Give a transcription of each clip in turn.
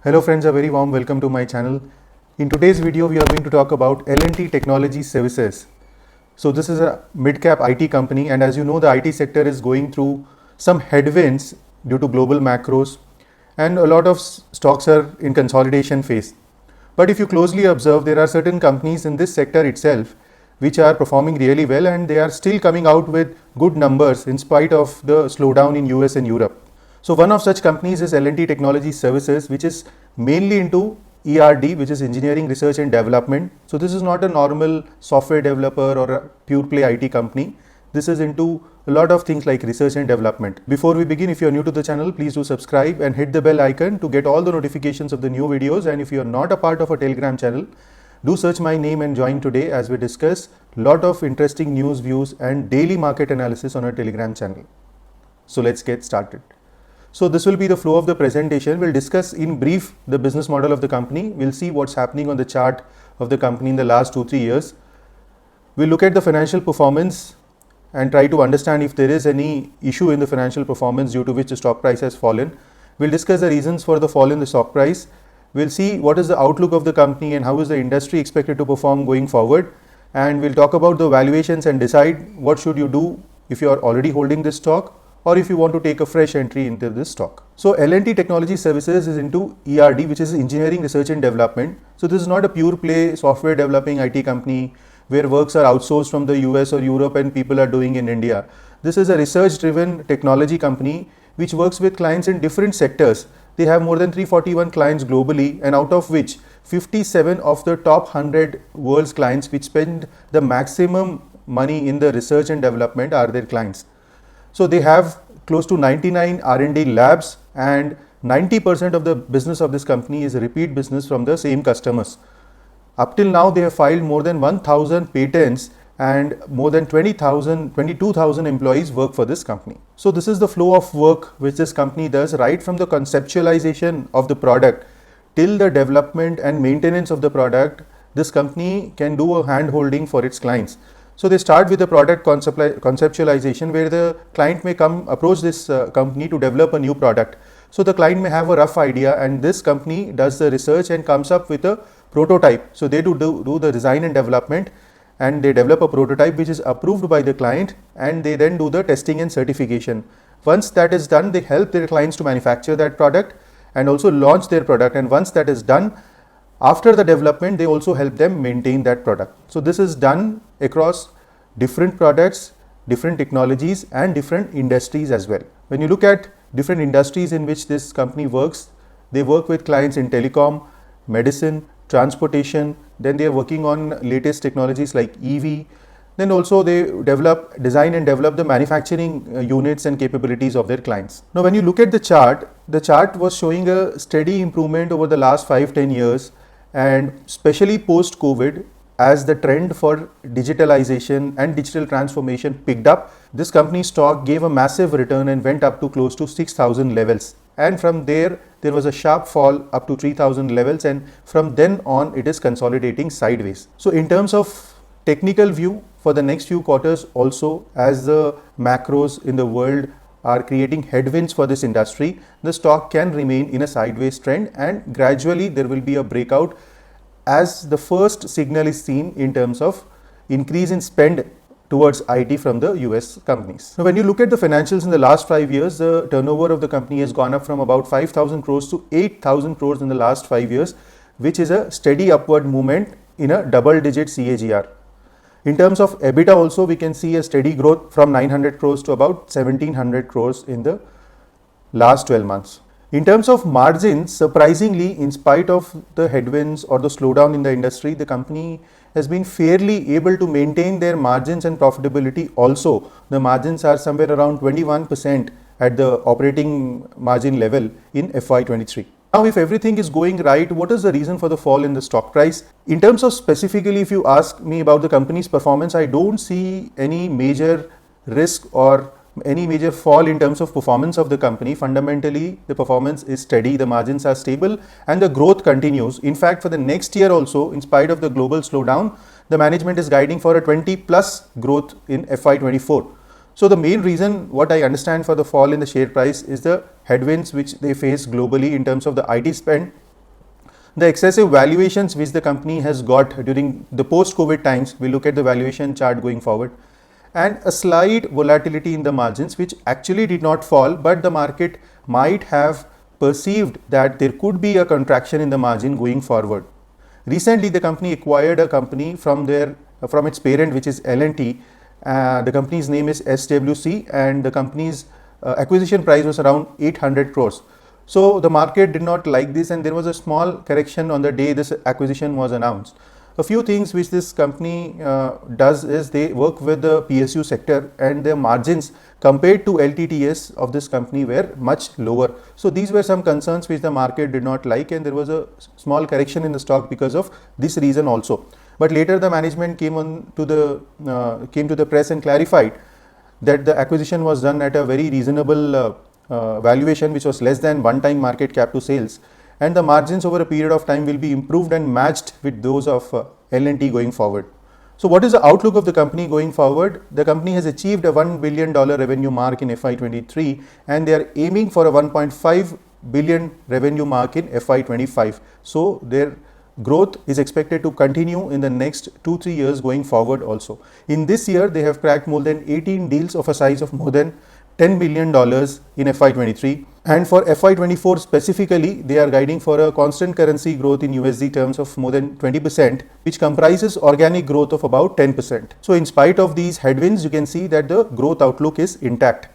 Hello friends, a very warm welcome to my channel. In today's video, we are going to talk about L&T Technology Services. So this is a mid-cap IT company, and as you know, the IT sector is going through some headwinds due to global macros, and a lot of stocks are in consolidation phase. But if you closely observe, there are certain companies in this sector itself which are performing really well, and they are still coming out with good numbers in spite of the slowdown in US and Europe. So one of such companies is L&T Technology Services, which is mainly into ERD, which is engineering, research and development. So this is not a normal software developer or a pure play IT company. This is into a lot of things like research and development. Before we begin, if you are new to the channel, please do subscribe and hit the bell icon to get all the notifications of the new videos. And if you are not a part of a Telegram channel, do search my name and join today as we discuss a lot of interesting news, views and daily market analysis on our Telegram channel. So let's get started. So this will be the flow of the presentation. We'll discuss in brief the business model of the company. We'll see what's happening on the chart of the company in the last 2-3 years. We'll look at the financial performance and try to understand if there is any issue in the financial performance due to which the stock price has fallen. We'll discuss the reasons for the fall in the stock price. We'll see what is the outlook of the company and how is the industry expected to perform going forward. And we'll talk about the valuations and decide what should you do if you are already holding this stock, or if you want to take a fresh entry into this stock. So L&T Technology Services is into ERD, which is engineering, research and development. So this is not a pure play software developing IT company where works are outsourced from the US or Europe and people are doing in India. This is a research driven technology company which works with clients in different sectors. They have more than 341 clients globally, and out of which 57 of the top 100 world's clients which spend the maximum money in the research and development are their clients. So they have close to 99 R&D labs, and 90% of the business of this company is a repeat business from the same customers. Up till now, they have filed more than 1,000 patents and more than 22,000 employees work for this company. So this is the flow of work which this company does, right from the conceptualization of the product till the development and maintenance of the product. This company can do a hand holding for its clients. So they start with the product conceptualization, where the client may approach this company to develop a new product. So the client may have a rough idea, and this company does the research and comes up with a prototype. So they do the design and development, and they develop a prototype which is approved by the client, and they then do the testing and certification. Once that is done, they help their clients to manufacture that product and also launch their product. And once that is done, after the development, they also help them maintain that product. So this is done across different products, different technologies and different industries as well. When you look at different industries in which this company works, they work with clients in telecom, medicine, transportation, then they are working on latest technologies like EV. Then also they design and develop the manufacturing units and capabilities of their clients. Now when you look at the chart was showing a steady improvement over the last 5-10 years, and especially post-COVID, as the trend for digitalization and digital transformation picked up, this company's stock gave a massive return and went up to close to 6,000 levels. And from there was a sharp fall up to 3,000 levels, and from then on it is consolidating sideways. So in terms of technical view for the next few quarters also, as the macros in the world are creating headwinds for this industry, the stock can remain in a sideways trend, and gradually there will be a breakout as the first signal is seen in terms of increase in spend towards IT from the US companies. Now when you look at the financials in the last 5 years, the turnover of the company has gone up from about 5,000 crores to 8,000 crores in the last 5 years, which is a steady upward movement in a double-digit CAGR. In terms of EBITDA also, we can see a steady growth from 900 crores to about 1,700 crores in the last 12 months. In terms of margins, surprisingly, in spite of the headwinds or the slowdown in the industry, the company has been fairly able to maintain their margins and profitability also. The margins are somewhere around 21% at the operating margin level in FY23. Now, if everything is going right, what is the reason for the fall in the stock price? In terms of specifically, if you ask me about the company's performance, I don't see any major risk or any major fall in terms of performance of the company. Fundamentally, the performance is steady, the margins are stable and the growth continues. In fact, for the next year also, in spite of the global slowdown, the management is guiding for a 20+ growth in FY24. So the main reason, what I understand for the fall in the share price, is the headwinds which they face globally in terms of the IT spend The excessive valuations which the company has got during the post-COVID times, we look at the valuation chart going forward, and a slight volatility in the margins which actually did not fall, but the market might have perceived that there could be a contraction in the margin going forward. Recently, the company acquired a company from its parent, which is L&T. The company's name is SWC, and the company's acquisition price was around 800 crores. So the market did not like this, and there was a small correction on the day this acquisition was announced. A few things which this company does is they work with the PSU sector, and their margins compared to LTTS of this company were much lower. So these were some concerns which the market did not like, and there was a small correction in the stock because of this reason also. But later the management came to the press and clarified that the acquisition was done at a very reasonable valuation, which was less than 1x market cap to sales, and the margins over a period of time will be improved and matched with those of L&T going forward. So what is the outlook of the company going forward? The company has achieved a $1 billion revenue mark in FY23, and they are aiming for a 1.5 billion revenue mark in FY25. So their growth is expected to continue in the next 2-3 years going forward also. In this year, they have cracked more than 18 deals of a size of more than $10 billion in FY23, and for FY24 specifically, they are guiding for a constant currency growth in USD terms of more than 20%, which comprises organic growth of about 10%. So in spite of these headwinds, you can see that the growth outlook is intact.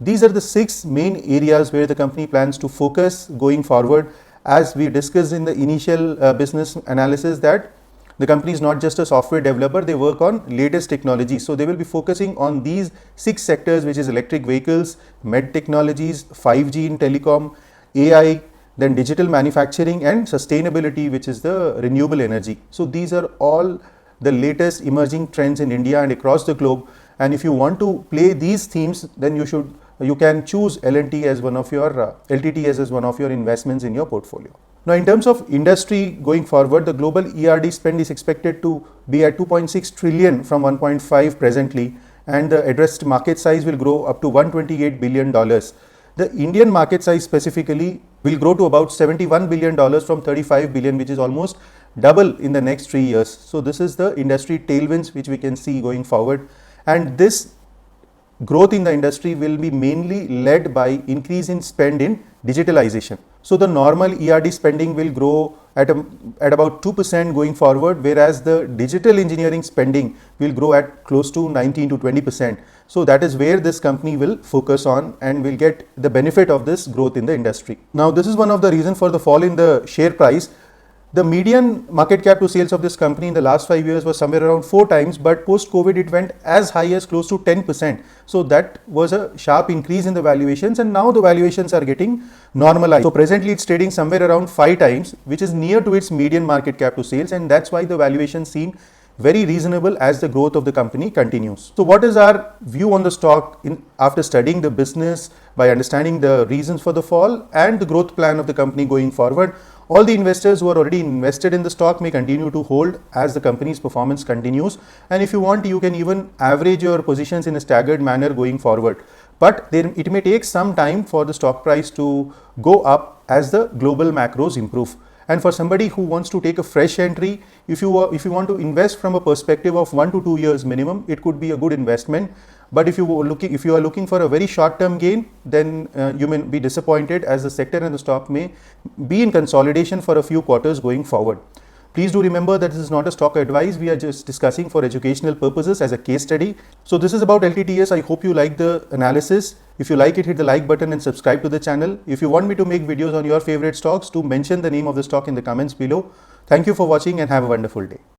These are the 6 main areas where the company plans to focus going forward. As we discussed in the initial business analysis, that the company is not just a software developer, they work on latest technology. So they will be focusing on these 6 sectors, which is electric vehicles, med technologies, 5G in telecom, AI, then digital manufacturing, and sustainability, which is the renewable energy. So these are all the latest emerging trends in India and across the globe. And if you want to play these themes, then you can choose L&T as one of your LTTS as one of your investments in your portfolio. Now, in terms of industry going forward, the global ERD spend is expected to be at 2.6 trillion from 1.5 presently, and the addressed market size will grow up to $128 billion. The Indian market size specifically will grow to about $71 billion from $35 billion, which is almost double in the next 3 years. So this is the industry tailwinds which we can see going forward, and this growth in the industry will be mainly led by increase in spend in digitalization. So the normal ERD spending will grow at about 2% going forward, whereas the digital engineering spending will grow at close to 19 to 20%. So that is where this company will focus on and will get the benefit of this growth in the industry. Now, this is one of the reasons for the fall in the share price. The median market cap to sales of this company in the last 5 years was somewhere around 4 times, but post-COVID it went as high as close to 10%. So that was a sharp increase in the valuations, and now the valuations are getting normalized. So presently it's trading somewhere around 5 times, which is near to its median market cap to sales, and that's why the valuations seem very reasonable as the growth of the company continues. So what is our view on the stock after studying the business, by understanding the reasons for the fall and the growth plan of the company going forward? All the investors who are already invested in the stock may continue to hold as the company's performance continues, and if you want, you can even average your positions in a staggered manner going forward. But it may take some time for the stock price to go up as the global macros improve. And for somebody who wants to take a fresh entry, if you want to invest from a perspective of 1 to 2 years minimum, it could be a good investment. But if you are looking for a very short-term gain, then you may be disappointed, as the sector and the stock may be in consolidation for a few quarters going forward. Please do remember that this is not a stock advice. We are just discussing for educational purposes as a case study. So this is about LTTS. I hope you like the analysis. If you like it, hit the like button and subscribe to the channel. If you want me to make videos on your favorite stocks, do mention the name of the stock in the comments below. Thank you for watching and have a wonderful day.